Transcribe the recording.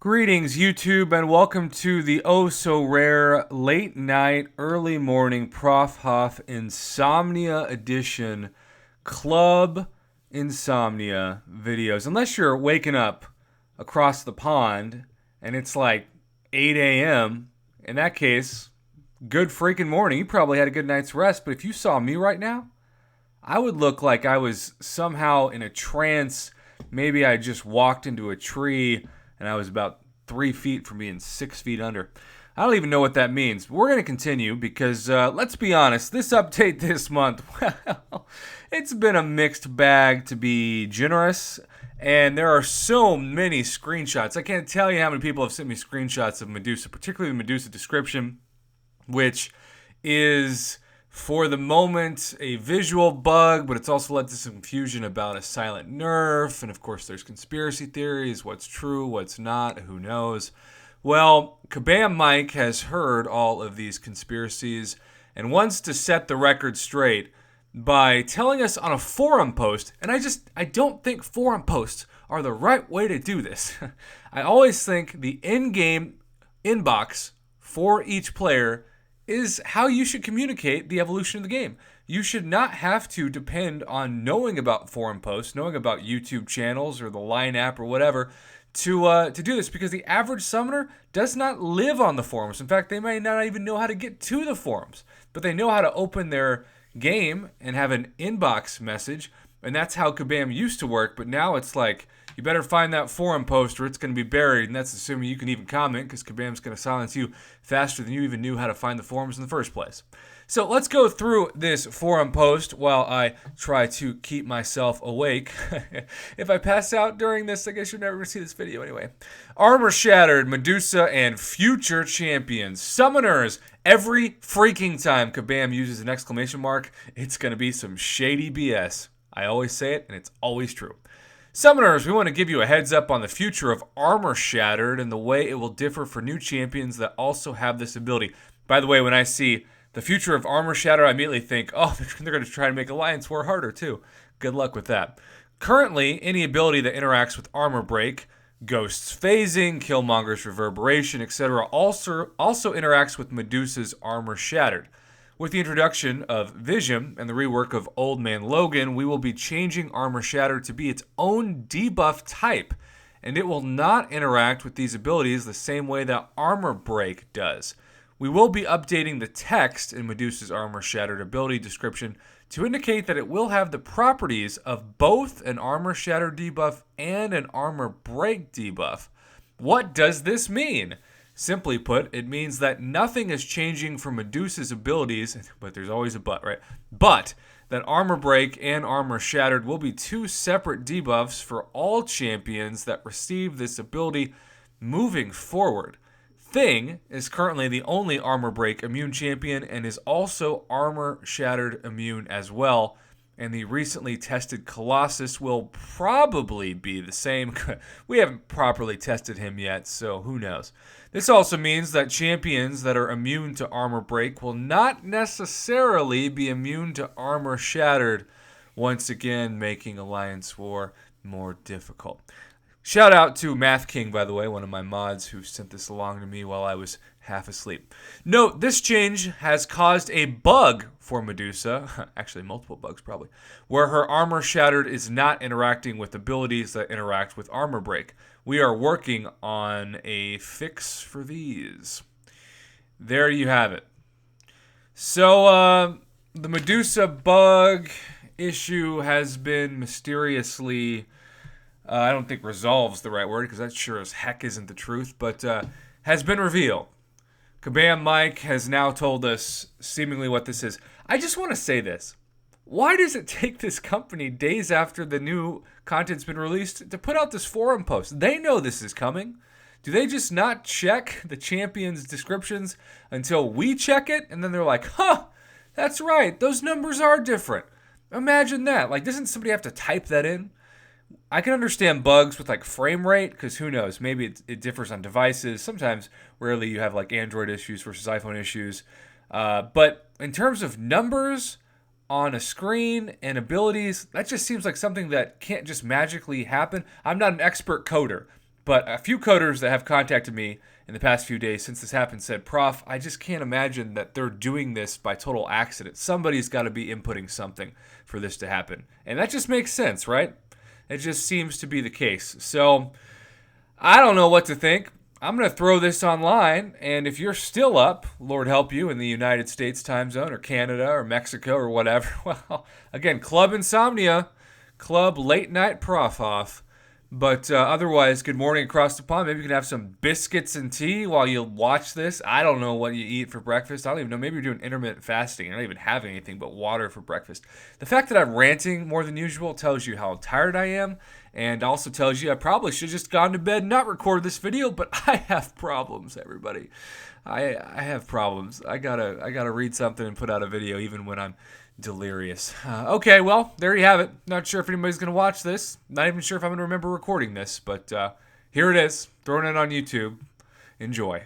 Greetings, YouTube, and welcome to the oh-so-rare late-night, early-morning Prof. Hoff Insomnia Edition Club Insomnia videos. Unless you're waking up across the pond and it's like 8 a.m., in that case, good freaking morning. You probably had a good night's rest, but if you saw me right now, I would look like I was somehow in a trance. Maybe I just walked into a tree and I was about 3 feet from being 6 feet under. I don't even know what that means. We're going to continue because, let's be honest, this update this month, well, it's been a mixed bag to be generous. And there are so many screenshots. I can't tell you how many people have sent me screenshots of Medusa, particularly the Medusa description, which is for the moment a visual bug, but it's also led to some confusion about a silent nerf. And of course, there's conspiracy theories. What's true, what's not, who knows? Well, Kabam Mike has heard all of these conspiracies and wants to set the record straight by telling us on a forum post. And I don't think forum posts are the right way to do this. I always think the in-game inbox for each player is how you should communicate the evolution of the game. You should not have to depend on knowing about forum posts, knowing about YouTube channels or the Line app or whatever to do this, because the average summoner does not live on the forums. In fact, they may not even know how to get to the forums, but they know how to open their game and have an inbox message, and that's how Kabam used to work. But now it's like, you better find that forum post or it's going to be buried, and that's assuming you can even comment, because Kabam's going to silence you faster than you even knew how to find the forums in the first place. So let's go through this forum post while I try to keep myself awake. If I pass out during this, I guess you're never going to see this video anyway. Armor Shattered, Medusa, and future champions. Summoners. Every freaking time Kabam uses an exclamation mark, it's going to be some shady BS. I always say it, and it's always true. Summoners, we want to give you a heads up on the future of Armor Shattered and the way it will differ for new champions that also have this ability. By the way, when I see the future of Armor Shattered, I immediately think, oh, they're going to try to make Alliance War harder too. Good luck with that. Currently, any ability that interacts with Armor Break, Ghost's Phasing, Killmonger's Reverberation, etc. also interacts with Medusa's Armor Shattered. With the introduction of Vision and the rework of Old Man Logan, we will be changing Armor Shattered to be its own debuff type, and it will not interact with these abilities the same way that Armor Break does. We will be updating the text in Medusa's Armor Shattered ability description to indicate that it will have the properties of both an Armor Shattered debuff and an Armor Break debuff. What does this mean? Simply put, it means that nothing is changing for Medusa's abilities, but there's always a but, right? But that Armor Break and Armor Shattered will be two separate debuffs for all champions that receive this ability moving forward. Thing is currently the only Armor Break immune champion and is also Armor Shattered immune as well. And the recently tested Colossus will probably be the same. We haven't properly tested him yet, so who knows. This also means that champions that are immune to Armor Break will not necessarily be immune to Armor Shattered, once again making Alliance War more difficult. Shout out to Math King, by the way, one of my mods who sent this along to me while I was half asleep. Note, this change has caused a bug for Medusa, actually multiple bugs probably, where her Armor Shattered is not interacting with abilities that interact with Armor Break. We are working on a fix for these. There you have it. So, the Medusa bug issue has been mysteriously, I don't think resolves the right word, because that sure as heck isn't the truth, but has been revealed. Kabam Mike has now told us seemingly what this is. I just want to say this. Why does it take this company days after the new content's been released to put out this forum post? They know this is coming. Do they just not check the champions' descriptions until we check it? And then they're like, huh, that's right. Those numbers are different. Imagine that. Like, doesn't somebody have to type that in? I can understand bugs with like frame rate, because who knows, maybe it differs on devices. Sometimes, rarely, you have like Android issues versus iPhone issues. But in terms of numbers on a screen and abilities, that just seems like something that can't just magically happen. I'm not an expert coder, But a few coders that have contacted me in the past few days since this happened said, Prof, I just can't imagine that they're doing this by total accident. Somebody's got to be inputting something for this to happen. And that just makes sense, right? It just seems to be the case. So I don't know what to think. I'm going to throw this online, and if you're still up, Lord help you, in the United States time zone or Canada or Mexico or whatever, well, again, Club Insomnia, Club Late Night Prof Off. But otherwise, good morning across the pond. Maybe you can have some biscuits and tea while you watch this. I don't know what you eat for breakfast. I don't even know. Maybe you're doing intermittent fasting. You're not even having anything but water for breakfast. The fact that I'm ranting more than usual tells you how tired I am, and also tells you I probably should have just gone to bed and not recorded this video, but I have problems, everybody. I have problems. I gotta read something and put out a video even when I'm delirious. Okay, well, there you have it. Not sure if anybody's going to watch this. Not even sure if I'm going to remember recording this, but here it is. Throwing it on YouTube. Enjoy.